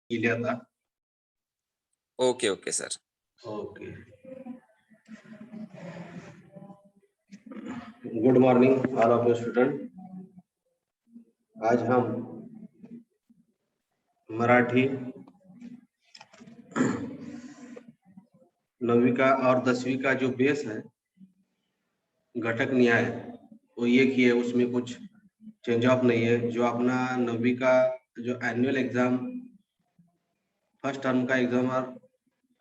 लिया था। Okay okay sir. Okay, good morning all of you student. आज हम मराठी 9वीं का और 10वीं का जो बेस है घटक न्याय वो ये किए, उसमें कुछ चेंज ऑफ नहीं है। जो अपना 9वीं का जो एनुअल एग्जाम, फर्स्ट टर्म का एग्जाम और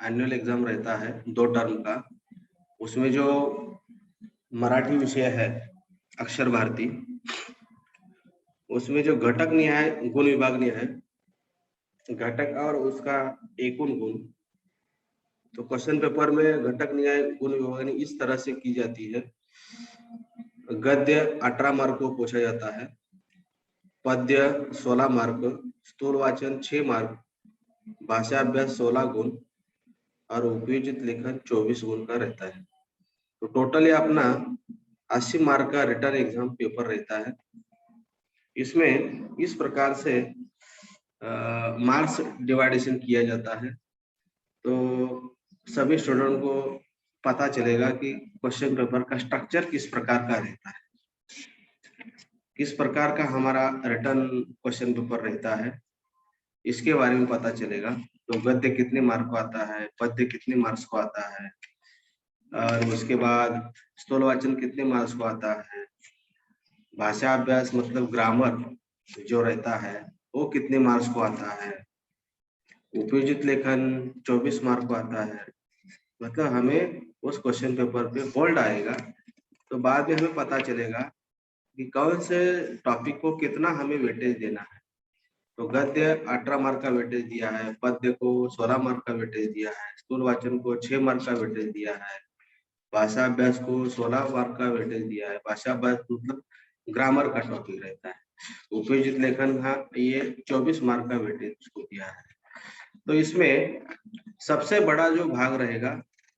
एनुअल एग्जाम रहता है 2 टर्म का, उसमें जो मराठी विषय है अक्षर भारती, उसमें जो घटक न्याय गुण विभाग न्याय घटक और उसका एकूण गुण, तो क्वेश्चन पेपर में घटक न्याय गुण विभागनी इस तरह से की जाती है। गद्य 18 मार्क को पूछा जाता है, पद्य 16 मार्क, स्थूल वाचन 6 मार्क, भाषा अभ्यास 16 गुण और उपयोजित लेखन 24 गुण का रहता है। तो टोटल ये अपना 80 मार्क का रिटर्न एग्जाम पेपर रहता है। इसमें इस प्रकार से मार्क्स डिवाइडेशन किया जाता है, तो सभी स्टूडेंट को पता चलेगा कि क्वेश्चन पेपर का स्ट्रक्चर किस प्रकार का रहता है, किस प्रकार का हमारा रिटर्न क्वेश्चन पेपर रहता है, इसके बारे में पता चलेगा। तो गद्य कितने मार्क को आता है, पद्य कितने मार्क्स को आता है, और उसके बाद स्थूल वाचन कितने मार्क्स को आता है, भाषा अभ्यास मतलब ग्रामर जो रहता है वो कितने मार्क्स को आता है, उपयोजित लेखन 24 मार्क को आता है। मतलब हमें उस क्वेश्चन पेपर पे बोल्ड आएगा, तो बाद में हमें पता चलेगा कि कौन से टॉपिक को कितना हमें वेटेज देना है। तो गद्य 18 मार्क का वेटेज दिया है, पद्य को 16 मार्क का वेटेज दिया है, स्थूल वाचन को 6 मार्क का वेटेज दिया है, भाषा अभ्यास को 16 मार्क का वेटेज दिया है। भाषा अभ्यास मतलब ग्रामर का टॉपिक रहता है। उपयोजित लेखन का ये 24 मार्क का वेटेज उसको दिया है। तो इसमें सबसे बड़ा जो भाग रहेगा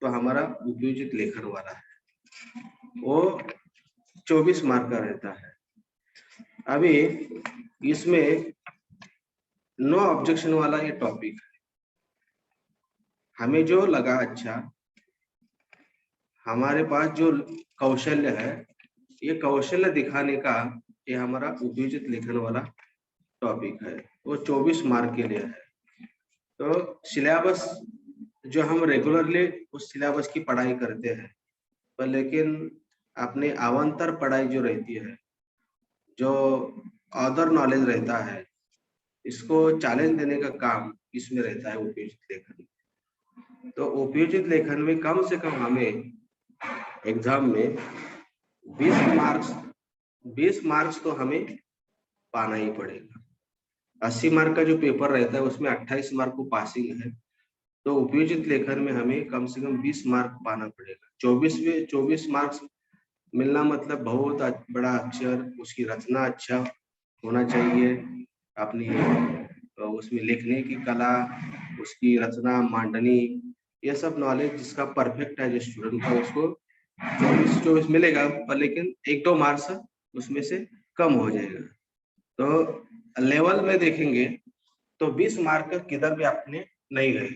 तो हमारा उपयोजित लेखन वाला है, वो 24 मार्क का रहता है। अभी इसमें नो ऑब्जेक्शन वाला ये टॉपिक है। हमें जो लगा अच्छा, हमारे पास जो कौशल्य है, ये कौशल्य दिखाने का ये हमारा उपयोजित लेखन वाला टॉपिक है, वो 24 मार्क के लिए है। तो सिलेबस जो हम रेगुलरली उस सिलेबस की पढ़ाई करते हैं, पर लेकिन अपने अवान्तर पढ़ाई जो रहती है, जो अदर नॉलेज रहता है, इसको चैलेंज देने का काम इसमें रहता है उपयोजित लेखन। तो उपयोजित लेखन में कम से कम हमें एग्जाम में 20 मार्क्स तो हमें पाना ही पड़ेगा। 80 मार्क का जो पेपर रहता है उसमें 28 मार्क को पासिंग है, तो उपयोजित लेखन में हमें कम से कम 20 मार्क पाना पड़ेगा। 24 मार्क्स मिलना मतलब बहुत बड़ा अक्षर, उसकी रचना अच्छा होना चाहिए, अपनी उसमें लिखने की कला, उसकी रचना मांडनी, ये सब नॉलेज जिसका परफेक्ट है जो स्टूडेंट का, उसको 24 मिलेगा, पर लेकिन 1-2 मार्क्स उसमें से कम हो जाएगा। तो लेवल में देखेंगे तो 20 मार्क किधर भी अपने नहीं गए,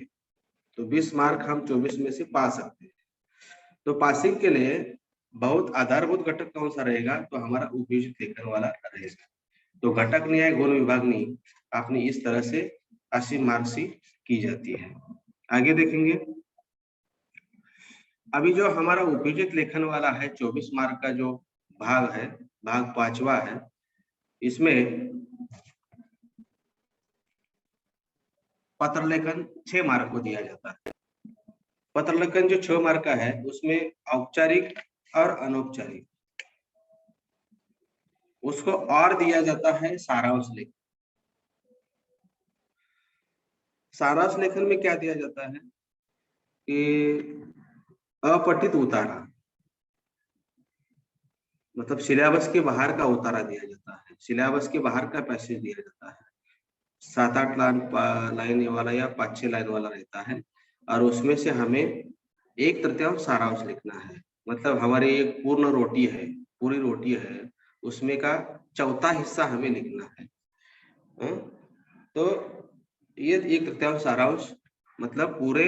तो 20 मार्क हम 24 में से पा सकते हैं। तो पासिंग के लिए बहुत आधारभूत घटक कौन सा रहेगा, तो हमारा उपयोजित लेखन वाला रहेगा। तो घटक न्याय गुण विभागनी अपनी इस तरह से 80 मार्क्स ही की जाती है। आगे देखेंगे, अभी जो हमारा उपयोजित लेखन वाला है 24 मार्क का जो भाग है, भाग 5वां है, इसमें पत्र लेखन 6 मार्क को दिया जाता है। पत्र लेखन जो 6 मार्क का है, उसमें औपचारिक और अनौपचारिक, उसको और दिया जाता है सारांश लेखन। सारांश लेखन में क्या दिया जाता है कि अपठित उतारा, मतलब सिलेबस के बाहर का उतारा दिया जाता है, सिलेबस के बाहर का पैसेज दिया जाता है। 7-8 लाइन वाला या 5-6 लाइन वाला रहता है, और उसमें से हमें 1/3 सारांश लिखना है। मतलब हमारी एक पूर्ण रोटी है, पूरी रोटी है, उसमें का चौथा हिस्सा हमें लिखना है। तो ये एक तृतीयांश सारांश मतलब पूरे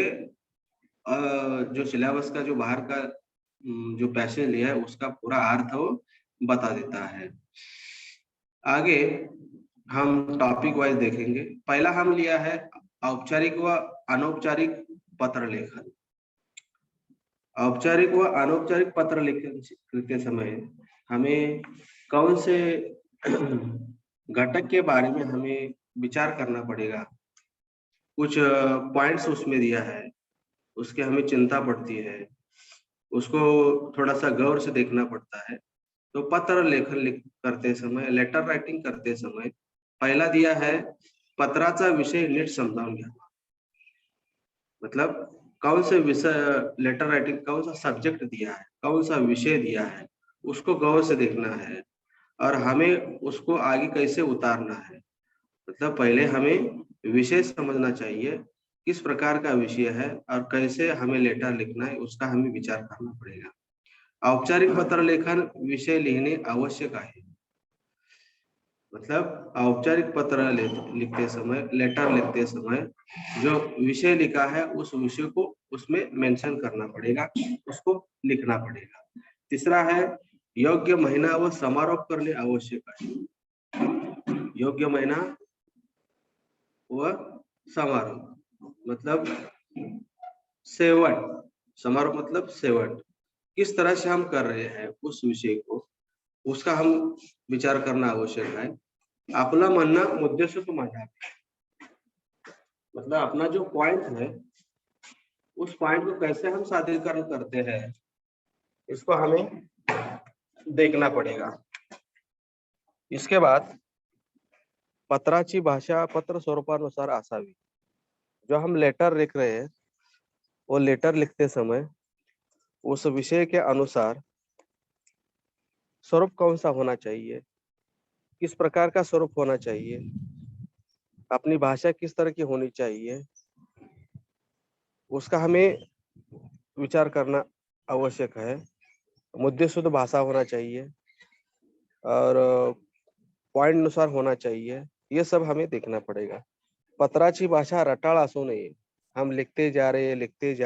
जो सिलेबस का जो बाहर का जो पैसेज लिया है उसका पूरा अर्थ वो बता देता है। आगे हम टॉपिक वाइज देखेंगे। पहला हम लिया है औपचारिक व अनौपचारिक पत्र लेखन। औपचारिक व अनौपचारिक पत्र लेखन लिखते समय हमें कौन से घटक के बारे में हमें विचार करना पड़ेगा। कुछ पॉइंट्स उसमें दिया है, उसके हमें चिंता पड़ती है, उसको थोड़ा सा गौर से देखना पड़ता है। तो पत्र लेखन करते समय, लेटर राइटिंग करते समय पहला दिया है पत्राचा विषय नीट समजावून घ्या। मतलब कौन से विषय लेटर राइटिंग, कौन सा सब्जेक्ट दिया है, कौन सा विषय दिया है, उसको गौर से देखना है और हमें उसको आगे कैसे उतारना है। मतलब पहले हमें विषय समझना चाहिए, किस प्रकार का विषय है और कैसे हमें लेटर लिखना है, उसका हमें विचार करना पड़ेगा। औपचारिक पत्र लेखन विषय लिखने आवश्यक आहे। मतलब औपचारिक पत्र लिखते समय, लेटर लिखते समय जो विषय लिखा है उस विषय को उसमें मेंशन करना पड़ेगा, उसको लिखना पड़ेगा। तीसरा है योग्य महीना व समारोप करने आवश्यक आहे। योग्य महीना व समारोप मतलब सेवट, समारोप मतलब सेवट, किस तरह से हम कर रहे हैं उस विषय को, उसका हम विचार करना आवश्यक है। आपला म्हणणं मुद्देसूद मांडा, मतलब अपना जो पॉइंट है उस पॉइंट को कैसे हम सादरीकरण करते हैं इसको हमें देखना पड़ेगा। इसके बाद पत्राची भाषा पत्र स्वरूपानुसार असावी। जो हम लेटर लिख रहे हैं वो लेटर लिखते समय उस विषय के अनुसार स्वरूप कौन सा होना चाहिए, किस प्रकार का स्वरूप होना चाहिए, अपनी भाषा किस तरह की होनी चाहिए, उसका हमें विचार करना आवश्यक है। मुद्देसूद भाषा होना चाहिए और पॉइंट अनुसार होना चाहिए, ये सब हमें देखना पड़ेगा। पत्राची भाषा रटाळ असू नये। हम लिखते जा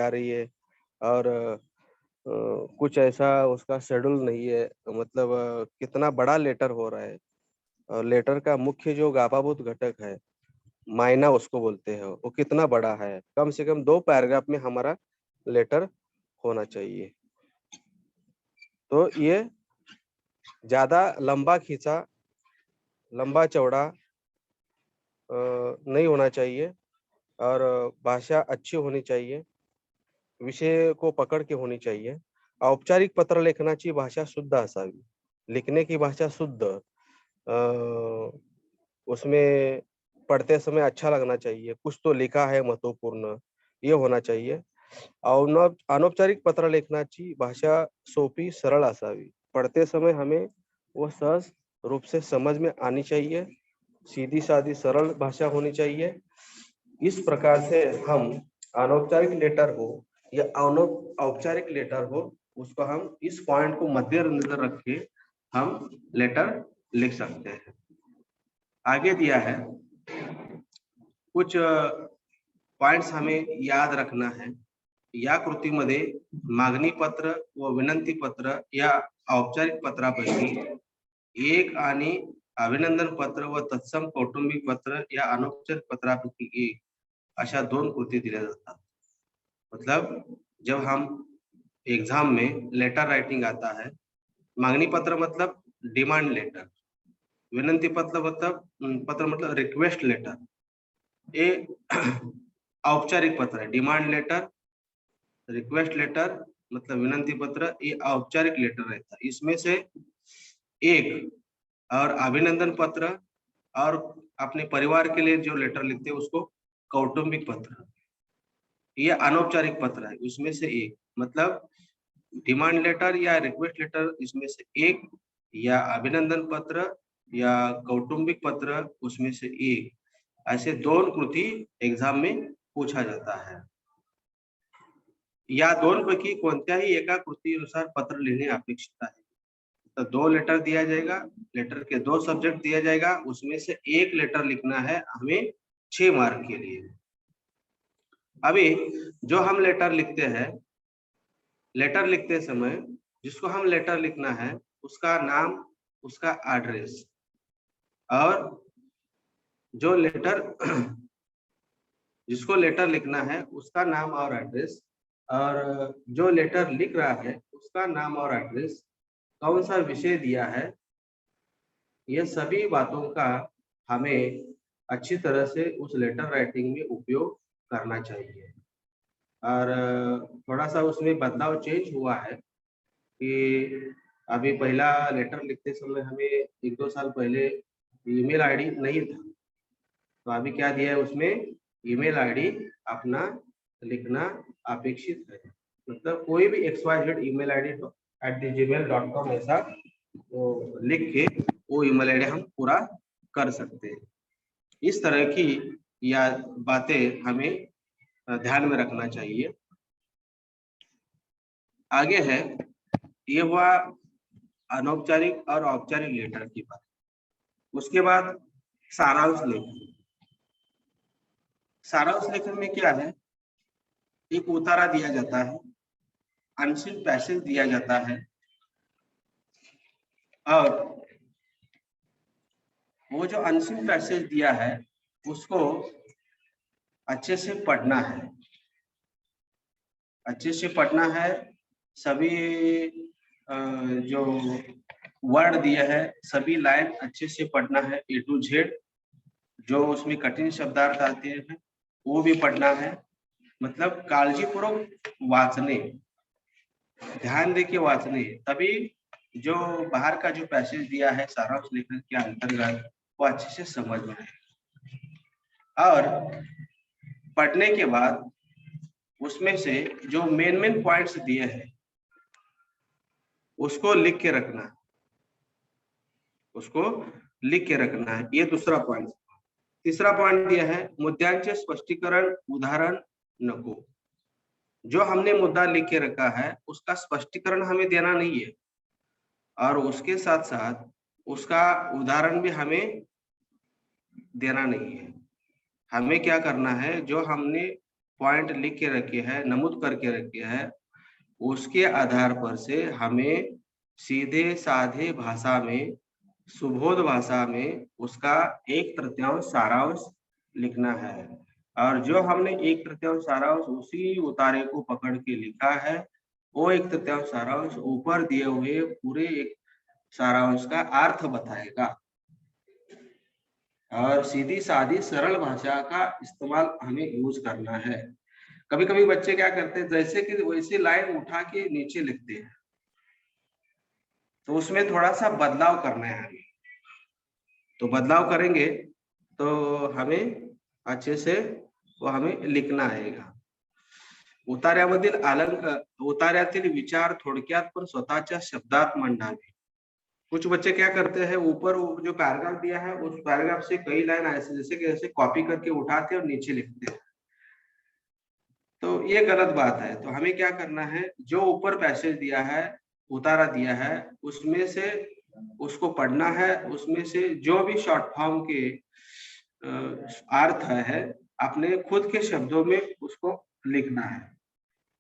रही है और कुछ ऐसा उसका शेड्यूल नहीं है, मतलब कितना बड़ा लेटर हो रहा है और लेटर का मुख्य जो गाभाभूत घटक है, मायना उसको बोलते हैं, वो कितना बड़ा है। कम से कम 2 पैराग्राफ में हमारा लेटर होना चाहिए। तो ये ज्यादा लंबा खींचा, लंबा चौड़ा नहीं होना चाहिए और भाषा अच्छी होनी चाहिए, विषय को पकड़ के होनी चाहिए। औपचारिक पत्र लेखनाची भाषा शुद्ध असावी। लिखने की भाषा शुद्ध, उसमें पढ़ते समय अच्छा लगना चाहिए, कुछ तो लिखा है महत्वपूर्ण, ये होना चाहिए। अनौपचारिक पत्र लेखनाची भाषा सोपी सरळ असावी। पढ़ते समय हमें वो सहज रूप से समझ में आनी चाहिए, सीधी सादी सरल भाषा होनी चाहिए। इस प्रकार से हम अनौपचारिक लेटर हो या औपचारिक लेटर हो, उसको हम इस पॉइंट को मद्देनजर रख के हम लेटर लिख सकते हैं। आगे दिया है कुछ पॉइंट्स हमें याद रखना है। या कृतीमध्ये मागणी पत्र व विनंती पत्र या औपचारिक पत्रापैकी एक आणि अभिनंदन पत्र व तत्सम कौटुंबिक पत्र या अनौपचारिक पत्रापैकी एक अशा 2 कृती दिल्या जातात। मतलब जब हम एग्जाम में लेटर राइटिंग आता है, मांगनी पत्र मतलब डिमांड लेटर, विनंती पत्र मतलब रिक्वेस्ट लेटर, ये औपचारिक पत्र है। डिमांड लेटर, रिक्वेस्ट लेटर मतलब विनंती पत्र, ये औपचारिक लेटर रहता है। इसमें से एक और अभिनंदन पत्र और अपने परिवार के लिए जो लेटर लिखते हैं उसको कौटुंबिक पत्र, ये अनौपचारिक पत्र है। उसमें से एक मतलब डिमांड लेटर या रिक्वेस्ट लेटर, इसमें से एक, या अभिनंदन पत्र या कौटुंबिक पत्र, उसमें से एक। ऐसे 2 कृती एग्जाम में पूछा जाता है। या 2 पैकी कोणत्याही एका कृतीनुसार पत्र लिखने अपेक्षित है। तो 2 लेटर दिया जाएगा, लेटर के 2 सब्जेक्ट दिया जाएगा, उसमें से एक लेटर लिखना है हमें 6 मार्क के लिए। अभी जो हम लेटर लिखते हैं, लेटर लिखते समय जिसको हम लेटर लिखना है उसका नाम, उसका एड्रेस, और जो लेटर जिसको लेटर लिखना है उसका नाम और एड्रेस, और जो लेटर लिख रहा है उसका नाम और एड्रेस, कौन सा विषय दिया है, ये सभी बातों का हमें अच्छी तरह से उस लेटर राइटिंग में उपयोग करना चाहिए। और थोड़ा सा उसमें बदलाव चेंज हुआ है कि अभी पहला लेटर लिखते समय हमें 1-2 साल पहले ईमेल आईडी नहीं था, तो अभी क्या दिया है उसमें, ईमेल आईडी अपना लिखना अपेक्षित है। मतलब कोई भी XYZ ईमेल आईडी @gmail.com ऐसा वो लिख के वो ईमेल आईडी हम पूरा कर सकते हैं। इस तरह की या बातें हमें ध्यान में रखना चाहिए। आगे है, ये हुआ अनौपचारिक और औपचारिक लेटर की बात। उसके बाद सारांश लेखन। सारांश लेखन में क्या है, एक उतारा दिया जाता है, अनसीन पैसेज दिया जाता है, और वो जो अनसीन पैसेज दिया है उसको अच्छे से पढ़ना है, अच्छे से पढ़ना है। सभी जो वर्ड दिया है सभी लाइन अच्छे से पढ़ना है, A to Z। जो उसमें कठिन शब्दार्थ आते हैं वो भी पढ़ना है। मतलब काळजीपूर्वक वाचने, ध्यान दे के वाचने, तभी जो बाहर का जो पैसेज दिया है सारांश लेखन के अंतर्गत वो अच्छे से समझ में आए। और पढ़ने के बाद उसमें से जो मेन पॉइंट्स दिए हैं उसको लिख के रखना है, उसको लिख के रखना है। ये दूसरा पॉइंट। तीसरा पॉइंट दिया है, मुद्द्यांचे स्पष्टीकरण उदाहरण नको। जो हमने मुद्दा लिख के रखा है उसका स्पष्टीकरण हमें देना नहीं है, और उसके साथ साथ उसका उदाहरण भी हमें देना नहीं है। हमें क्या करना है, जो हमने पॉइंट लिख के रखे हैं, नमूद करके रखे हैं, उसके आधार पर से हमें सीधे साधे भाषा में, सुबोध भाषा में उसका 1/3 सारांश लिखना है। और जो हमने 1/3 सारांश उसी उतारे को पकड़ के लिखा है, वो 1/3 सारांश ऊपर दिए हुए पूरे एक सारांश का अर्थ बताएगा। और सीधी सादी सरल भाषा का इस्तेमाल हमें यूज करना है। कभी कभी बच्चे क्या करते हैं, जैसे कि वैसे लाइन उठा के नीचे लिखते हैं, तो उसमें थोड़ा सा बदलाव करना है हमें। तो बदलाव करेंगे तो हमें अच्छे से वो हमें लिखना आएगा। उतार्यातील विचार थोडक्यात पण स्वतःच्या शब्दात मांडावे। कुछ बच्चे क्या करते हैं, ऊपर जो पैराग्राफ दिया है उस पैराग्राफ से कई लाइन ऐसे जैसे कि ऐसे कॉपी करके उठाते और नीचे लिखते हैं, तो ये गलत बात है। तो हमें क्या करना है, जो ऊपर पैसेज दिया है, उतारा दिया है, उसमें से उसको पढ़ना है, उसमें से जो भी शॉर्ट फॉर्म के अर्थ है अपने खुद के शब्दों में उसको लिखना है,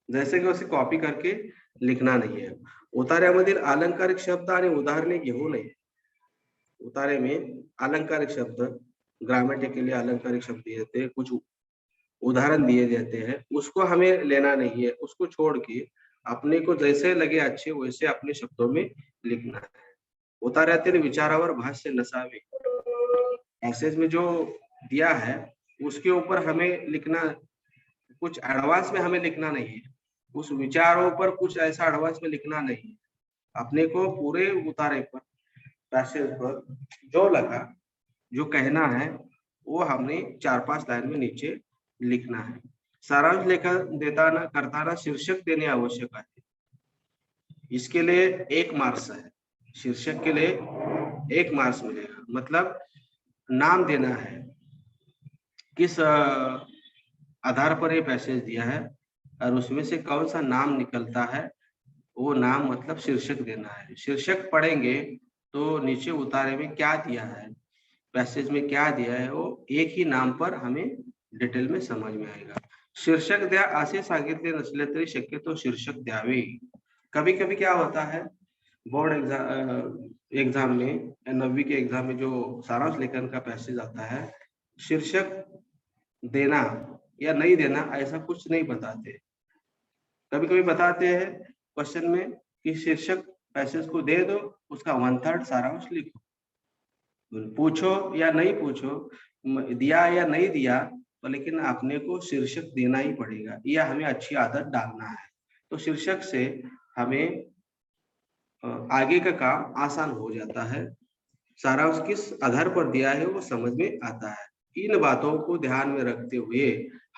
जैसे कि उसे कॉपी करके लिखना नहीं है। उतार्यामधील अलंकारिक शब्द आणि उदाहरणे घेऊ नये। उतारे में अलंकारिक शब्द, ग्रामेटिकली अलंकारिक शब्द दिए थे, कुछ उदाहरण दिए जाते हैं, उसको हमें लेना नहीं है। उसको छोड़ के अपने को जैसे लगे अच्छे वैसे अपने शब्दों में लिखना है। उतार्यातील विचारावर भाष्य नसावे। पैसेज में जो दिया है उसके ऊपर हमें लिखना, कुछ एडवांस में हमें लिखना नहीं है, उस विचारों पर कुछ ऐसा एडवांस में लिखना नहीं है। अपने को पूरे उतारे पर, पैसेज पर जो लगा, जो कहना है वो हमने 4-5 लाइन में नीचे लिखना है। सारांश लेखन देताना करताना शीर्षक देने आवश्यक है। इसके लिए 1 मार्क्स है, शीर्षक के लिए 1 मार्क्स मिलेगा। मतलब नाम देना है, किस आधार पर ये पैसेज दिया है और उसमें से कौन सा नाम निकलता है, वो नाम मतलब शीर्षक देना है। शीर्षक पढ़ेंगे तो नीचे उतारे में क्या दिया है, पैसेज में क्या दिया है वो एक ही नाम पर हमें डिटेल में समझ में आएगा. शीर्षक द्या असे सांगितले नसले तरी शक्यतो शीर्षक द्यावे. कभी कभी क्या होता है बोर्ड एग्जाम में, 9वीं के एग्जाम में जो सारांश लेखन का पैसेज आता है, शीर्षक देना या नहीं देना ऐसा कुछ नहीं बताते. कभी कभी बताते हैं क्वेश्चन में कि शीर्षक पैसेज को दे दो, उसका 1/3 सारांश लिखो. पूछो या नहीं पूछो, दिया या नहीं दिया, तो लेकिन अपने को शीर्षक देना ही पड़ेगा. यह हमें अच्छी आदत डालना है. तो शीर्षक से हमें आगे का काम आसान हो जाता है. सारांश किस आधार पर दिया है वो समझ में आता है. इन बातों को ध्यान में रखते हुए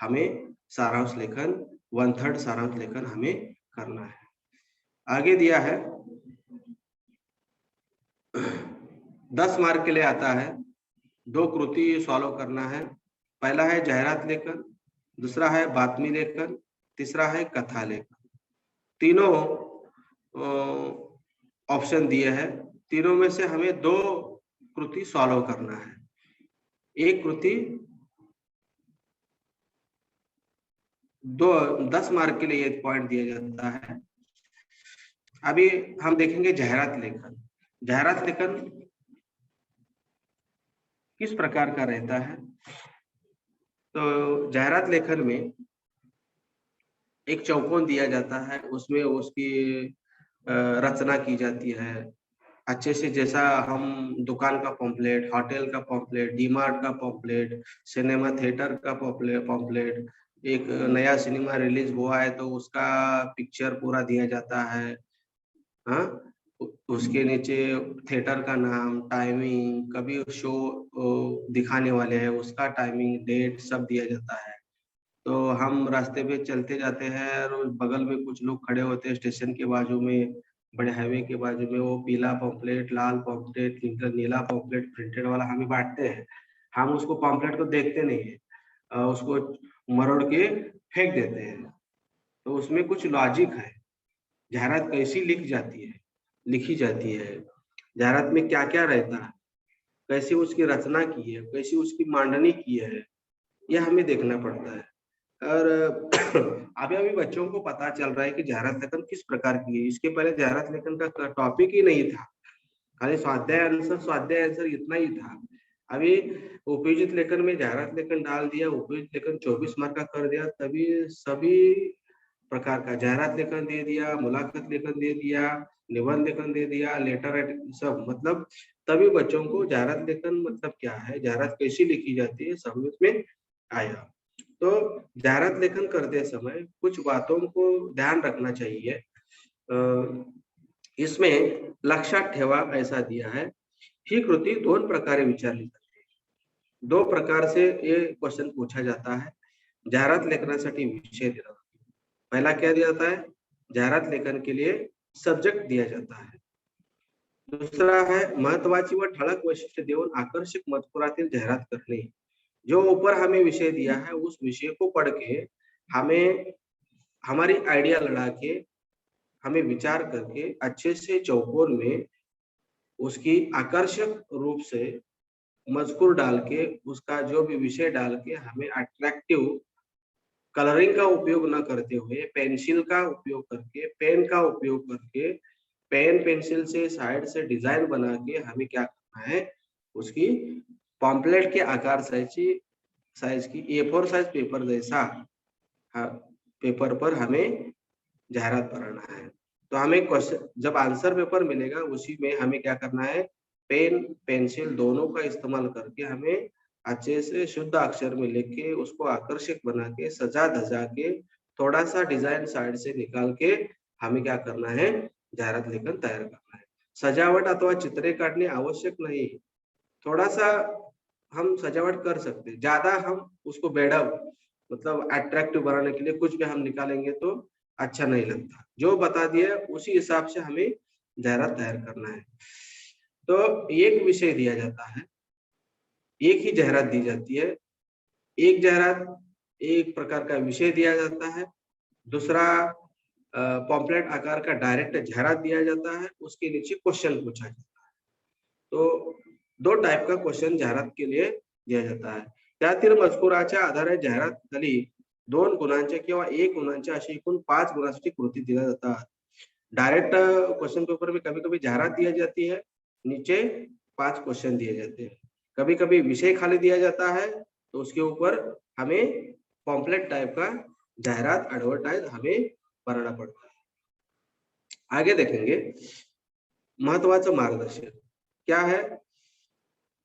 हमें सारांश लेखन 1/3 सारांश लेखन हमें करना है. आगे दिया है 10 मार्क के लिए आता है. 2 कृति सॉल्व करना है. पहला है जाहिरात लेखन, दूसरा है बातमी लेखन, तीसरा है कथा लेखन. तीनों ऑप्शन दिए हैं. तीनों में से हमें 2 कृति सॉल्व करना है. एक कृति 10 मार्क के लिए 1 पॉइंट दिया जाता है. अभी हम देखेंगे जाहिरात लेखन. जाहिरात लेखन किस प्रकार का रहता है? तो जाहिरात लेखन में एक चौकोन दिया जाता है, उसमें उसकी रचना की जाती है अच्छे से. जैसा हम दुकान का पॉम्पलेट, होटल का पॉम्पलेट, डीमार्ट का पॉम्पलेट, सिनेमा थिएटर का पॉम्पलेट, एक नया सिनेमा रिलीज हुआ है तो उसका पिक्चर पूरा दिया जाता है. हाँ, उसके नीचे थिएटर का नाम, टाइमिंग, कभी शो दिखाने वाले हैं उसका टाइमिंग, डेट सब दिया जाता है. तो हम रास्ते पे चलते जाते हैं और बगल में कुछ लोग खड़े होते हैं स्टेशन के बाजू में, बड़े हाईवे के बाजू में. वो पीला पॉम्पलेट, लाल पॉम्पलेट, नीला पॉम्पलेट प्रिंटेड वाला हमें बांटते हैं. हम उसको पॉम्पलेट को देखते नहीं है, उसको मरोड़ के फेंक देते हैं. तो उसमें कुछ लॉजिक है. जाहिरात कैसी लिखी जाती है, जाहिरात में क्या क्या रहता है, कैसी उसकी रचना की है, कैसी उसकी मांडनी की है, यह हमें देखना पड़ता है. और अभी बच्चों को पता चल रहा है कि जाहिरात लेखन किस प्रकार की है. इसके पहले जाहिरात लेखन का टॉपिक ही नहीं था, खाली स्वाध्याय आंसर इतना ही था. अभी उपयोजित लेखन में जाहिरात लेखन डाल दिया, उपयोजित लेखन 24 मार्क का कर दिया. तभी सभी प्रकार का जाहिरात लेखन दे दिया, मुलाकात लेखन दे दिया, निबंध लेखन दे दिया, लेटर सब. मतलब तभी बच्चों को जाहिरात लेखन मतलब क्या है, जाहिरात कैसी लिखी जाती है समझ में आया. तो जाहिरात लेखन करते समय कुछ बातों को ध्यान रखना चाहिए. इसमें लक्षात ठेवा ऐसा दिया है. ही कृती 2 प्रकारे विचारली जाते. 2 प्रकार से ये क्वेश्चन पूछा जाता है जाहिरात लेखनासाठी विषय दिला. पहला क्या दिया जाता है, जाहिरात लेखन के लिए सब्जेक्ट दिया जाता है. दूसरा है महत्वाची व ठळक वैशिष्ट्य देऊन आकर्षक मजकुरातील जाहिरात करणे. जो ऊपर हमें विषय दिया है उस विषय को पढ़ के हमें हमारी आइडिया लड़ा के, हमें विचार करके अच्छे से चौकोर में उसकी आकर्षक रूप से मजकूर डाल के, उसका जो भी विषय डाल के हमें अट्रैक्टिव कलरिंग का उपयोग न करते हुए पेंसिल का उपयोग करके, पेन का उपयोग करके, पेन पेंसिल से साइड से डिजाइन बना के हमें क्या करना है, उसकी पॉम्पलेट के आकार साइज की A4 साइज पेपर जैसा पेपर पर हमें जाहिरात बनाना है. तो हमें क्वेश्चन जब आंसर पेपर मिलेगा उसी में हमें क्या करना है, पेन पेंसिल दोनों का इस्तेमाल करके हमें अच्छे से शुद्ध अक्षर में लिख के उसको आकर्षक बना के सजा धजा के थोड़ा सा डिजाइन साइड से निकाल के हमें क्या करना है, जाहिरात लेखन तैयार करना है. सजावट अथवा चित्रे काटने आवश्यक नहीं. थोड़ा सा हम सजावट कर सकते हैं, ज्यादा हम उसको बेडअप मतलब अट्रैक्टिव बनाने के लिए कुछ भी हम निकालेंगे तो अच्छा नहीं लगता. जो बता दिया उसी हिसाब से हमें जाहिरात तैयार करना है. तो एक विषय दिया जाता है, एक ही जाहिरात दी जाती है. एक जाहिरात एक प्रकार का विषय दिया जाता है, दूसरा पॉम्पलेट आकार का डायरेक्ट जाहिरात दिया जाता है, उसके नीचे क्वेश्चन पूछा जाता है. तो दो टाइप का क्वेश्चन जाहिरात के लिए दिया जाता आहे. त्यातील मजकुराच्या आधारे जाहिरात खाली 2 गुणांचे किंवा 1 गुणांचे असे एकूण 5 गुणांसाठी कृती दिल्या जातात. डायरेक्ट क्वेश्चन पेपर में कभी-कभी जाहिरात दिया जाती है, नीचे 5 क्वेश्चन दिए जाते हैं. कभी-कभी विषय खाली दिया जाता है, तो उसके ऊपर हमें पॉम्पलेट टाइप का जाहिरात एडवर्टाइज हमें बनाना पड़ता है. आगे देखेंगे महत्वाचं मार्गदर्शन क्या है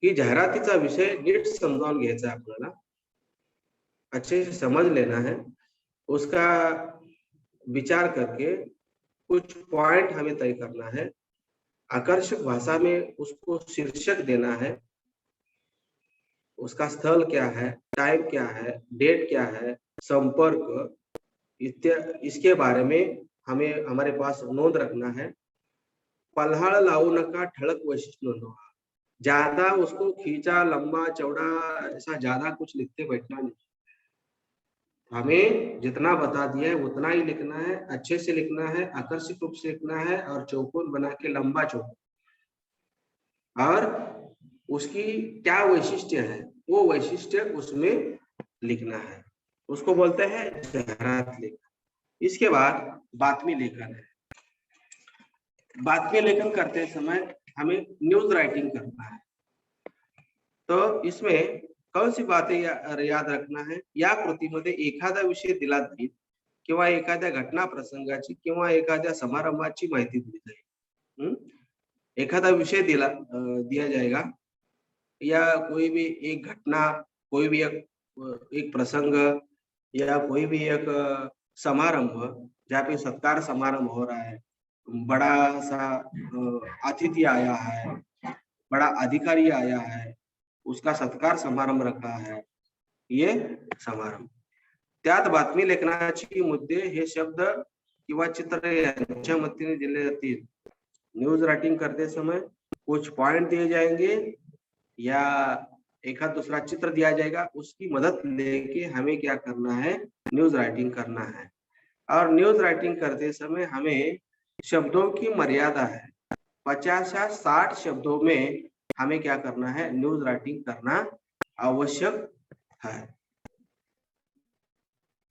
की जाहिरातीचा विषय नीट समजावून घ्यायचा आपल्याला, अच्छे से समझ लेना है, उसका विचार करके कुछ पॉइंट हमें तय करना है, आकर्षक भाषा में उसको शीर्षक देना है, उसका स्थल क्या है, टाइम क्या है, डेट क्या है, संपर्क इसके बारे में हमें हमारे पास नोंद रखना है. पल्हाळ लावू नका, ठळक वैशिष्ट्य नोंदवा. ज्यादा उसको खींचा लंबा चौड़ा ऐसा ज्यादा कुछ लिखते बैठना नहीं. हमें जितना बता दिया है उतना ही लिखना है, अच्छे से लिखना है, आकर्षक रूप से लिखना है और चौकोन बना के लंबा चौकोन, और उसकी क्या वैशिष्ट्य है वो वैशिष्ट्य उसमें लिखना है. उसको बोलते हैं जाहिरात लेखन. इसके बाद बातमी लेखन है. बातमी लेखन करते समय हमें न्यूज राइटिंग करना है. तो इसमें कौन सी बातें याद रखना है, या कृतीमध्ये एखादा विषय दिला जाईल किंवा एखाद्या घटना प्रसंगाची किंवा एखाद्या समारंभाची माहिती दिली जाईल. एखादा विषय दिया जाएगा या कोई भी एक घटना, कोई भी एक प्रसंग या कोई भी एक समारंभ जहाँ पे सत्कार समारंभ हो रहा है, बड़ा सा अतिथि आया है, बड़ा अधिकारी आया है, उसका सत्कार समारंभ रखा है, ये समारंभ. त्यात बातमी लेखनाची मुद्दे हे शब्द किंवा चित्र यांच्या मदतीने दिले जातील. न्यूज राइटिंग करते समय कुछ पॉइंट दिए जाएंगे या एका दूसरा चित्र दिया जाएगा, उसकी मदद लेके हमें क्या करना है, न्यूज राइटिंग करना है. और न्यूज राइटिंग करते समय हमें शब्दों की मर्यादा है, 50 या 60 शब्दों में हमें क्या करना है, न्यूज राइटिंग करना आवश्यक है.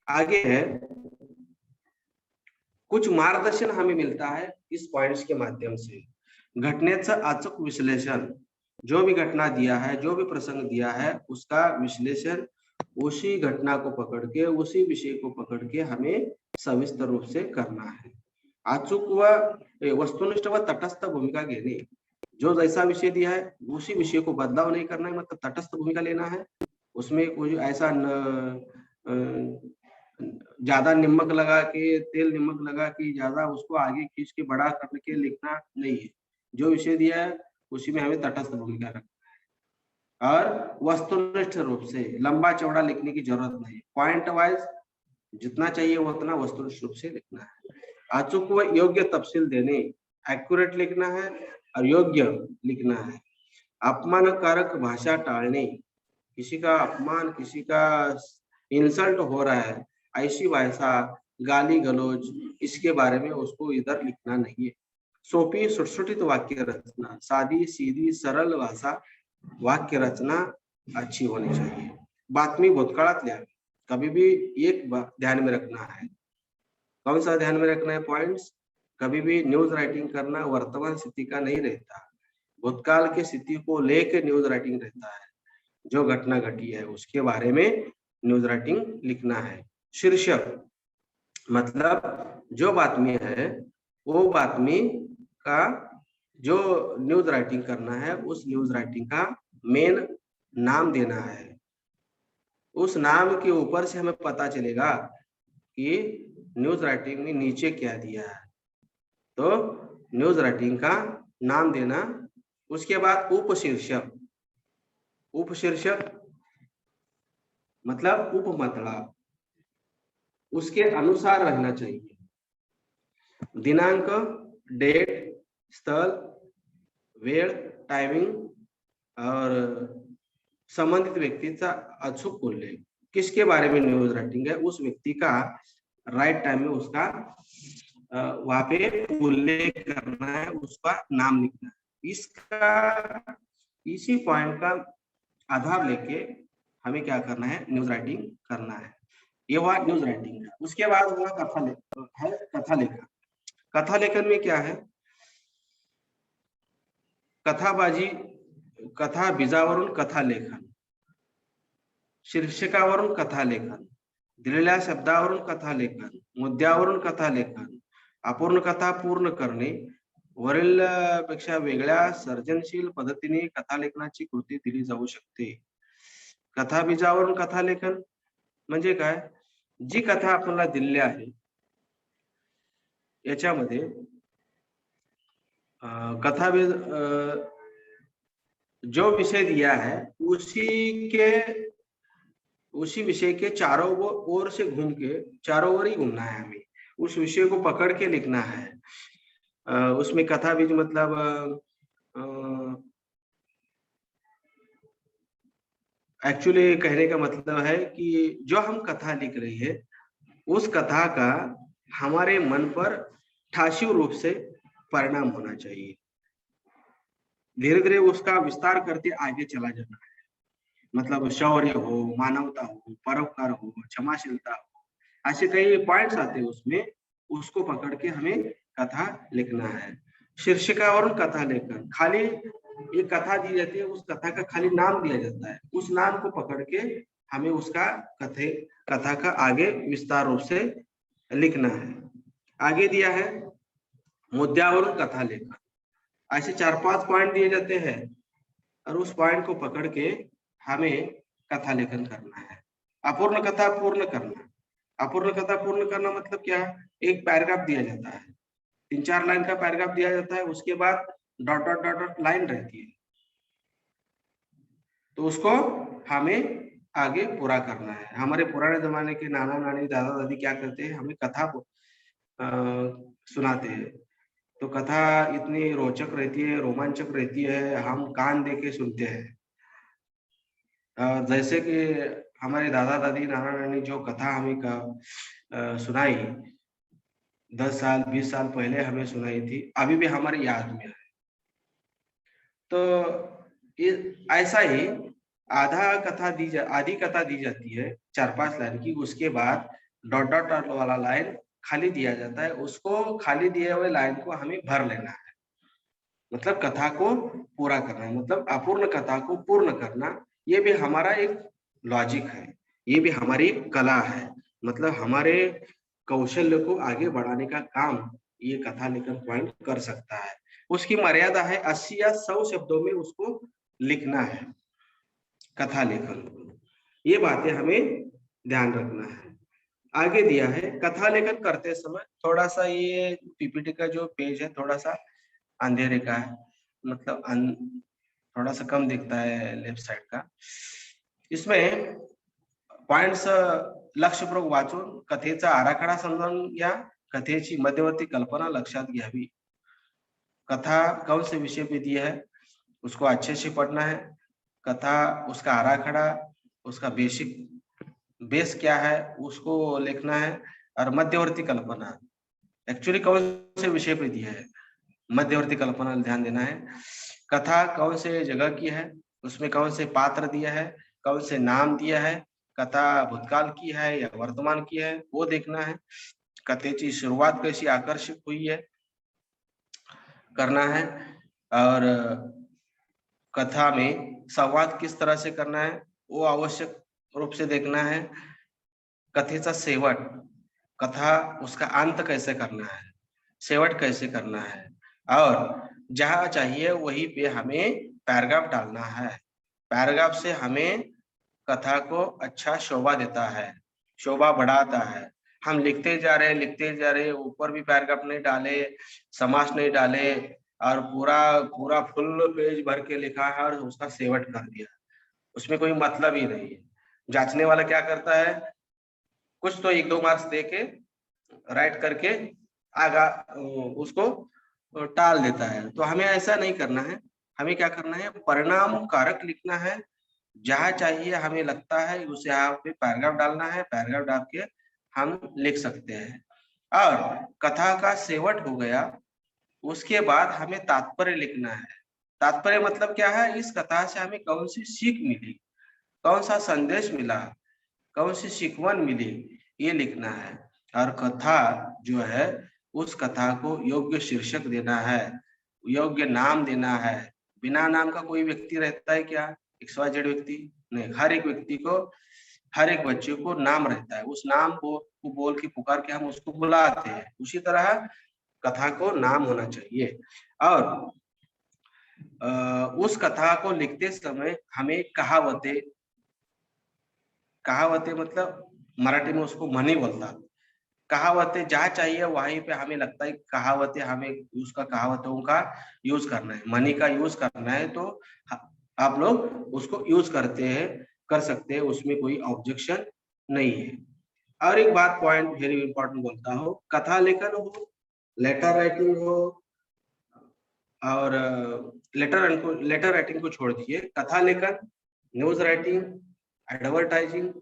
आगे है कुछ मार्गदर्शन हमें मिलता है इस पॉइंट्स के माध्यम से. घटनेचं अचूक विश्लेषण, जो भी घटना दिया है, जो भी प्रसंग दिया है, उसका विश्लेषण उसी घटना को पकड़ के, उसी विषय को पकड़ के हमें सविस्तर रूप से करना है. अचूक व वस्तुनिष्ठ व तटस्थ भूमिका घेने, जो जैसा विषय दिया है उसी विषय को बदलाव नहीं करना है, मतलब तटस्थ भूमिका लेना है. उसमें कोई ऐसा ज्यादा नमक लगा के, तेल नमक लगा के ज्यादा उसको आगे खींच के बड़ा करके लिखना नहीं है. जो विषय दिया है उसी में हमें तटस्थ भूमिका रखना है और वस्तुनिष्ठ रूप से लंबा चौड़ा लिखने की जरूरत नहीं. पॉइंट वाइज जितना चाहिए उतना वस्तुनिष्ठ रूप से लिखना है. अचूक व योग्य तफसील देने, एक्यूरेट लिखना है और योग्य लिखना है. अपमानकारक भाषा टालने, किसी का अपमान, किसी का इंसल्ट हो रहा है, ऐसी भाषा, गाली गलौज, इसके बारे में उसको इधर लिखना नहीं है. सोपी सुटसुटित वाक्य रचना, सादी सीधी सरल भाषा वाक्य रचना अच्छी होनी चाहिए. बातमी भूतकाळात लिहावी. कभी भी एक ध्यान में रखना है. कौन सा ध्यान में रखना है पॉइंट्स? कभी भी न्यूज राइटिंग करना वर्तमान स्थिति का नहीं रहता, भूतकाल की स्थिति को लेकर न्यूज राइटिंग रहता है. जो घटना घटी है उसके बारे में न्यूज राइटिंग लिखना है. शीर्षक मतलब जो बातमी है वो बातमी का जो न्यूज राइटिंग करना है उस न्यूज राइटिंग का मेन नाम देना है. उस नाम के ऊपर से हमें पता चलेगा कि न्यूज राइटिंग में नीचे क्या दिया है. तो न्यूज राइटिंग का नाम देना. उसके बाद उपशीर्षक. उपशीर्षक मतलब उपमतलब उसके अनुसार रहना चाहिए. दिनांक, डेट, स्थल, वेळ, टाइमिंग और संबंधित व्यक्तीचा अचूक उल्लेख. किसके बारे में न्यूज राइटिंग है उस व्यक्ति का राइट टाइम में उसका वहां पे उल्लेख करना है, उसका नाम लिखना है. इसका इसी पॉइंट का आधार लेके हमें क्या करना है, न्यूज राइटिंग करना है। ये हुआ न्यूज राइटिंग का। उसके बाद हुआ कथा लेखन। कथा लेखन में क्या है, कथाबाजी, कथा बीजावरून कथा लेखन, शीर्षकावरून कथा लेखन, दिलेल्या शब्दावरून कथा लेखन, मुद्द्यावरून कथा लेखन, अपूर्ण कथा पूर्ण करणे, वरील पेक्षा वेगळ्या सर्जनशील पद्धतीने कथा लेखनाची कृती दिली जाऊ शकते। कथा बीजावरून कथा लेखन म्हणजे काय, जी कथा आपल्याला दिलेली आहे याच्यामध्ये कथा बीज जो विषय दिया है उसी विषय के चारों ओर से घूम के, चारों ओर ही घूमना है हमें, उस विषय को पकड़ के लिखना है। उसमें कथा बीज मतलब एक्चुअली कहने का मतलब है कि जो हम कथा लिख रही है उस कथा का हमारे मन पर ठासीव रूप से परिणाम होना चाहिए। धीरे धीरे उसका विस्तार करके आगे चला जाना है। मतलब शौर्य हो, मानवता हो, परोपकार हो, क्षमाशीलता हो, ऐसे कई पॉइंट्स आते हैं उसमें, उसको पकड़ के हमें कथा लिखना है। शीर्षिकावरून कथा लेखन, खाली एक कथा दी जाती है, उस कथा का खाली नाम दिया जाता है, उस नाम को पकड़ के हमें उसका कथा का आगे विस्तार रूप से लिखना है। आगे दिया है मुद्द्यावरून कथा लेखन। ऐसे 4-5 पॉइंट दिए जाते हैं और उस पॉइंट को पकड़ के हमें कथा लेखन करना है। अपूर्ण कथा पूर्ण करना। अपूर्ण कथा पूर्ण करना मतलब क्या है, एक पैराग्राफ दिया जाता है, 3-4 लाइन का पैराग्राफ दिया जाता है, उसके बाद dot dot dot dot line रहती है, तो उसको हमें आगे पूरा करना है। हमारे पुराने जमाने के नाना नानी दादा दादी क्या करते हैं, हमें कथा को सुनाते हैं, तो कथा इतनी रोचक रहती है, रोमांचक रहती है, हम कान दे के सुनते हैं। जैसे कि हमारे दादा दादी नाना नानी जो कथा हमें सुनाई 10 साल 20 साल पहले हमें सुनाई थी, अभी भी हमारी याद में है। तो ऐसा ही आधी कथा दी जाती है 4-5 लाइन की, उसके बाद डॉट डॉट डॉट वाला लाइन खाली दिया जाता है, उसको खाली दिए हुए लाइन को हमें भर लेना है, मतलब कथा को पूरा करना, मतलब अपूर्ण कथा को पूर्ण करना। ये भी हमारा एक लॉजिक है, ये भी हमारी कला है, मतलब हमारे कौशल्य को आगे बढ़ाने का काम ये कथा लेखन पॉइंट कर सकता है। उसकी मर्यादा है 80 या 100 शब्दों में उसको लिखना है कथा लेखन को। ये बातें हमें ध्यान रखना है। आगे दिया है कथा लेखन करते समय थोड़ा सा, ये पीपीटी का जो पेज है थोड़ा सा अंधेरे का है, मतलब थोड़ा सा कम दिखता है लेफ्ट साइड का। इसमें पॉइंट्स लक्षपूर्वक वाचून कथेचा आराखडा समजावून घ्या, कथेची मध्यवर्ती कल्पना लक्षात घ्यावी। कथा कौन से विषय पे दी है उसको अच्छे से पढ़ना है, कथा उसका आराखड़ा, उसका बेस क्या है उसको लिखना है, और मध्यवर्ती कल्पना एक्चुअली कौन से विषय पे दिया है, मध्यवर्ती कल्पना ध्यान देना है। कथा कौन से जगह की है, उसमें कौन से पात्र दिया है, कौन से नाम दिया है, कथा भूतकाल की है या वर्तमान की है वो देखना है। कथेची सुरुवात कैसी आकर्षक हुई है करना है, और कथा में संवाद किस तरह से करना है वो आवश्यक रूप से देखना है। कथेचा शेवट, कथा उसका अंत कैसे करना है, शेवट कैसे करना है, और जहां चाहिए वहीं पे हमें पैराग्राफ डालना है। पैराग्राफ से हमें कथा को अच्छा शोभा देता है, शोभा बढ़ाता है। हम लिखते जा रहे, ऊपर भी पैराग्राफ नहीं डाले, समास नहीं डाले, और पूरा फुल पेज भर के लिखा है और उसका शेवट कर दिया, उसमें कोई मतलब ही नहीं है। जांचने वाला क्या करता है, कुछ तो 1-2 मार्क्स दे के राइट करके आगा उसको टाल देता है। तो हमें ऐसा नहीं करना है, हमें क्या करना है, परिणाम कारक लिखना है। जहां चाहिए हमें लगता है उसे यहाँ पे पैराग्राफ डालना है, पैराग्राफ डाल के हम लिख सकते हैं। और कथा का शेवट हो गया, उसके बाद हमें तात्पर्य लिखना है। तात्पर्य मतलब क्या है, इस कथा से हमें कौन सी सीख मिली, कौन सा संदेश मिला, कौन सी शिकवन मिली, ये लिखना है। और कथा जो है, उस कथा को योग्य शीर्षक देना है, योग्य नाम देना है। बिना नाम का कोई व्यक्ति रहता है क्या, XYZ व्यक्ति? नहीं, हर एक व्यक्ति को, हर एक बच्चे को नाम रहता है, उस नाम को बोल के पुकार के हम उसको बुलाते हैं। उसी तरह कथा को नाम होना चाहिए। और उस कथा को लिखते समय हमें कहावतें, कहावतें मतलब मराठी में उसको म्हणी बोलतात, कहावतें जहाँ चाहिए वहीं पे हमें लगता है कहावतें हमें उसका कहावतों का यूज करना है, मनी का यूज करना है, तो आप लोग उसको यूज करते हैं, कर सकते हैं, उसमें कोई ऑब्जेक्शन नहीं है। और एक बात पॉइंट वेरी इंपॉर्टेंट बोलता हो, कथा लेखन हो, लेटर राइटिंग हो, और लेटर राइटिंग को छोड़ दिए, कथा लेखन, न्यूज राइटिंग, एडवर्टाइजिंग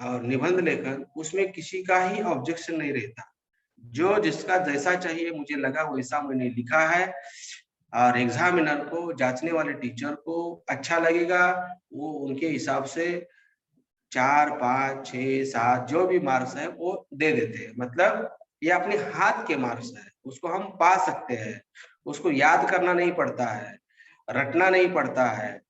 और निबंध लेखन, उसमें किसी का ही ऑब्जेक्शन नहीं रहता। जो जिसका जैसा चाहिए, मुझे लगा वैसा मैंने लिखा है, और एग्जामिनर को, जांचने वाले टीचर को अच्छा लगेगा, वो उनके हिसाब से 4, 5, 6, 7 जो भी मार्क्स है वो दे देते हैं। मतलब ये अपने हाथ के मार्क्स है, उसको हम पा सकते हैं, उसको याद करना नहीं पड़ता है, रटना नहीं पड़ता है।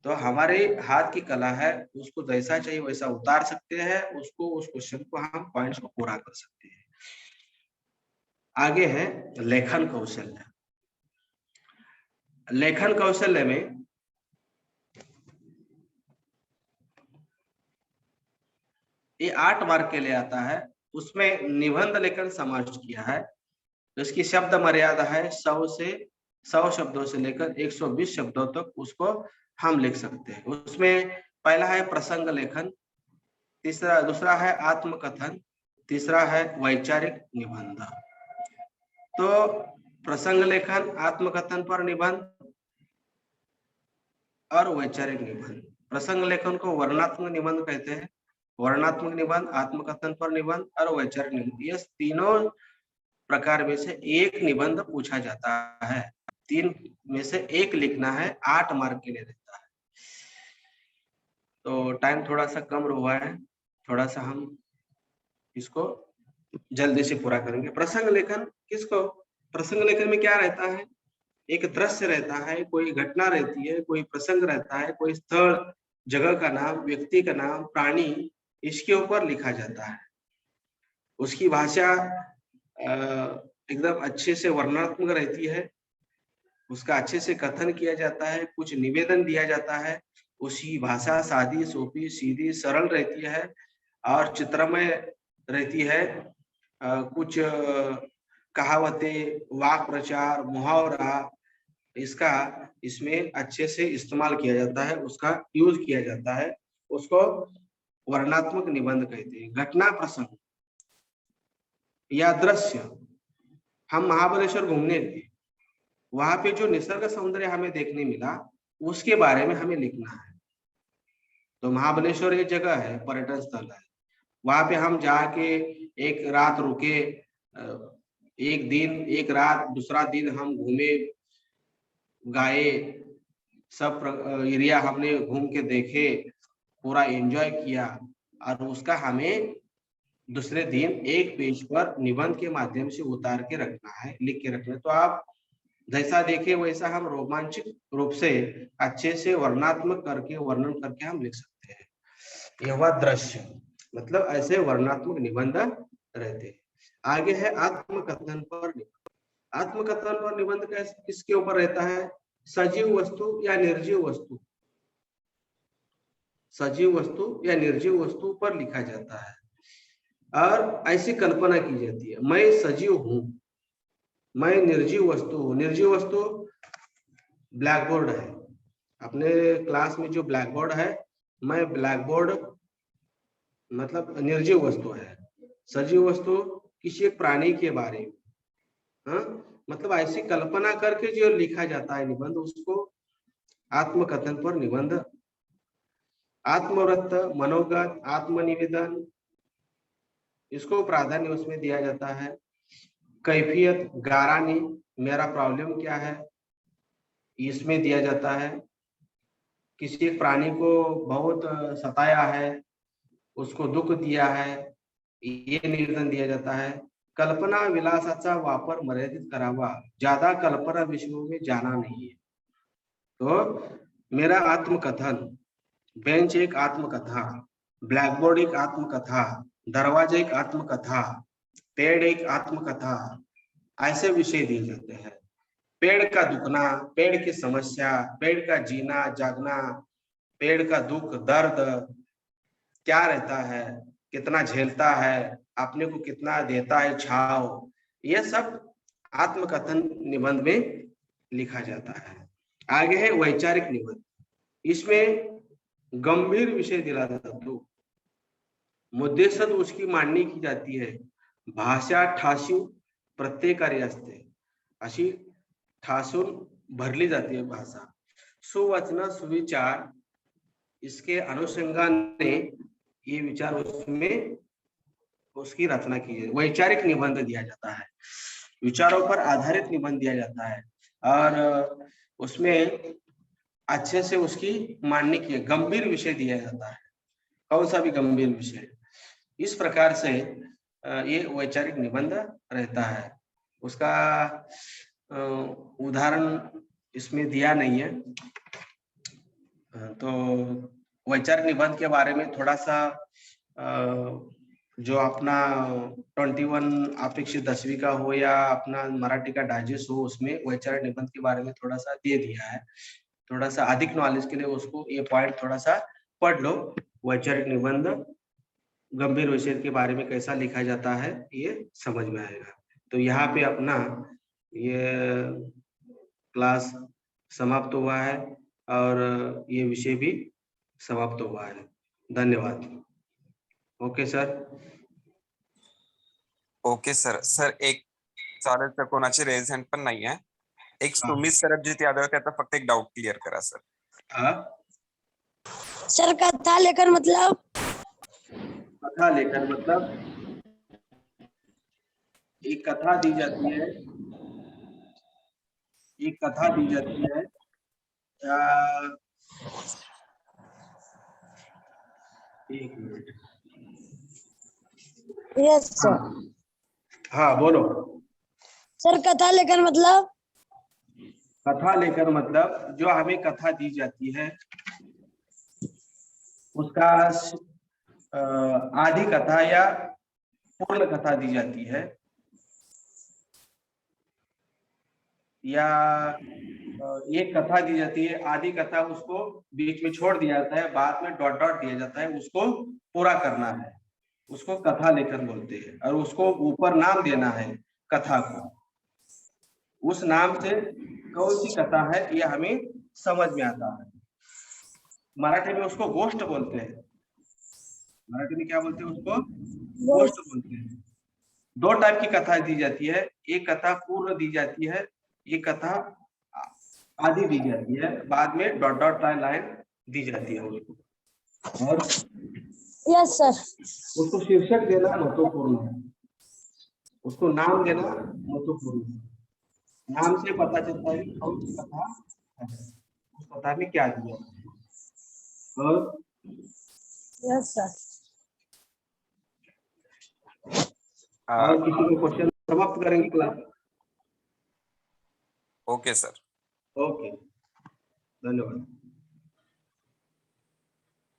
तो हमारे हाथ की कला है, उसको जैसा चाहिए वैसा उतार सकते हैं, उसको, उस क्वेश्चन को हम पॉइंट्स को पूरा कर सकते हैं। आगे है लेखन कौशल्य। लेखन कौशल्य में ये 8 मार्क के लिए आता है। उसमें निबंध लेखन समाविष्ट किया है। इसकी शब्द मर्यादा है 100 शब्दों से लेकर 120 शब्दों तक उसको हम लिख सकते हैं। उसमें पहला है प्रसंग लेखन, दूसरा है आत्मकथन, तीसरा है वैचारिक निबंध। तो प्रसंग लेखन, आत्मकथन पर निबंध और वैचारिक निबंध। प्रसंग लेखन को वर्णनात्मक निबंध कहते हैं, वर्णनात्मक निबंध, आत्मकथन पर निबंध और वैचारिक निबंध, ये तीनों प्रकार में से एक निबंध पूछा जाता है। 3 में से एक लिखना है, 8 मार्क के लिए रहता है। तो टाइम थोड़ा सा कम हुआ है, थोड़ा सा हम इसको जल्दी से पूरा करेंगे। प्रसंग लेखन किसको, प्रसंग लेखन में क्या रहता है, एक दृश्य रहता है, कोई घटना रहती है, कोई प्रसंग रहता है, कोई स्थल, जगह का नाम, व्यक्ति का नाम, प्राणी, इसके ऊपर लिखा जाता है। उसकी भाषा एकदम अच्छे से वर्णनात्मक रहती है, उसका अच्छे से कथन किया जाता है, कुछ निवेदन दिया जाता है, उसकी भाषा सादी, सोपी, सीधी, सरल रहती है और चित्रमय रहती है। कुछ कहावतें, वाक प्रचार, मुहावरा, इसका इसमें अच्छे से इस्तेमाल किया जाता है, उसका यूज किया जाता है, उसको वर्णनात्मक निबंध कहते हैं। घटना, प्रसंग या दृश्य, हम महाबलेश्वर घूमने गए, वहां पे जो निसर्ग सौंदर्य हमें देखने मिला, उसके बारे में हमें लिखना है। तो महाबलेश्वर एक जगह है, पर्यटन स्थल है, वहां पे हम जाके एक रात रुके, एक दिन एक रात, दूसरा दिन हम घूमे, गाए, सब एरिया हमने घूम के देखे, पूरा एंजॉय किया, और उसका हमें दूसरे दिन एक पेज पर निबंध के माध्यम से उतार के रखना है, लिख के रखना है। तो आप जैसा देखे वैसा हम रोमांचित रूप से अच्छे से वर्णनात्मक करके, वर्णन करके हम लिख सकते हैं। यह हुआ दृश्य, मतलब ऐसे वर्णनात्मक निबंध रहते हैं। आगे है आत्मकथन पर निबंध। आत्मकथन पर निबंध किसके ऊपर रहता है, सजीव वस्तु या निर्जीव वस्तु, सजीव वस्तु या निर्जीव वस्तु पर लिखा जाता है। और ऐसी कल्पना की जाती है, मैं सजीव हूं, मैं निर्जीव वस्तु हूं। निर्जीव वस्तु ब्लैक बोर्ड है, अपने क्लास में जो ब्लैक बोर्ड है, मैं ब्लैक बोर्ड मतलब निर्जीव वस्तु है। सजीव वस्तु किसी एक प्राणी के बारे में, हाँ, मतलब ऐसी कल्पना करके जो लिखा जाता है निबंध, उसको आत्मकथन पर निबंध। आत्मवृत्त, मनोगत, आत्मनिवेदन, इसको प्राधान्य उसमें दिया जाता है। कैफियत, गारानी, मेरा प्रॉब्लम क्या है, इसमें दिया जाता है। किसी एक प्राणी को बहुत सताया है, उसको दुःख दिया है, ये निवेदन दिया जाता है। कल्पना विलासाचा वापर मर्यादित करावा, ज्यादा कल्पना विषयों में जाना नहीं है। तो मेरा आत्मकथन, बेंच एक आत्मकथा, ब्लैकबोर्ड एक आत्मकथा, दरवाजा एक आत्मकथा, पेड़ एक आत्मकथा, ऐसे विषय दिए जाते हैं। पेड़ का दुखना, पेड़ की समस्या, पेड़ का जीना जागना, पेड़ का दुख दर्द क्या रहता है, कितना झेलता है, अपने को कितना देता है छाव, यह सब आत्मकथन निबंध में लिखा जाता है। आगे है वैचारिक निबंध। इसमें गंभीर विषय दिला जाता तो मुद्देसर उसकी मांडणी की जाती है। भाषा ठासीव प्रत्येकारी असते, अशी ठासून भरली जाती है भाषा। सुवचन सुविचार, इसके अनुसंधान ने ये विचार उसमें उसकी रचना की है। वैचारिक निबंध दिया जाता है, विचारों पर आधारित निबंध दिया जाता है और उसमें अच्छे से उसकी मांडनी की है। गंभीर विषय दिया जाता है, कौन सा भी गंभीर विषय, इस प्रकार से ये वैचारिक निबंध रहता है। उसका उदाहरण इसमें दिया नहीं है, तो वैचारिक निबंध के बारे में थोड़ा सा जो अपना 21 अपेक्षित 10वीं का हो या अपना मराठी का डाइजेस्ट हो, उसमें वैचारिक निबंध के बारे में थोड़ा सा दे दिया है। थोड़ा सा अधिक नॉलेज के लिए उसको ये पॉइंट थोड़ा सा पढ़ लो। वैचारिक निबंध गंभीर विषय के बारे में कैसा लिखा जाता है ये समझ में आएगा। तो यहाँ पे अपना ये क्लास समाप्त हुआ है और ये विषय भी समाप्त हुआ है। धन्यवाद। Okay sir. Okay sir. Sir एक चालेल तर कोणाची रेज हँड पण नाही आहे. एक सुमित सरबजीत यादव, त्याचा फक्त एक डाऊट क्लिअर करा सर. सर कथा लेखन मतलब? कथा लेखन मतलब एक कथा दी जाती है, एक कथा दी जाती है, एक मिनट। Yes sir. हाँ बोलो सर कथा लेखन मतलब? कथा लेखन मतलब जो हमें कथा दी जाती है उसका आधी कथा या पूर्ण कथा दी जाती है, या एक कथा दी जाती है, आधी कथा उसको बीच में छोड़ दिया जाता है, बाद में डॉट डॉट दिया जाता है, उसको पूरा करना है, उसको कथा लेखन बोलते हैं। और उसको ऊपर नाम देना है कथा को, उस नाम से कौन सी कथा है यह हमें समझ में आता है। मराठी में उसको गोष्ट बोलते हैं। मराठी में क्या बोलते हैं उसको? गोष्ट बोलते हैं। दो टाइप की कथा दी जाती है, एक कथा पूर्ण दी जाती है, एक कथा आधी दी जाती है, बाद में डॉट डॉट लाइन दी जाती है उसको। और यस सर। उसको शीर्षक देना महत्वपूर्ण है, उसको नाम देना महत्वपूर्ण है। नाम से पता चलता है कि कौन सी कथा है, उस कथा में क्या दिया है। और यस सर। और किसी को क्वेश्चन समाप्त करेंगे क्लास? Okay sir. ओके, धन्यवाद।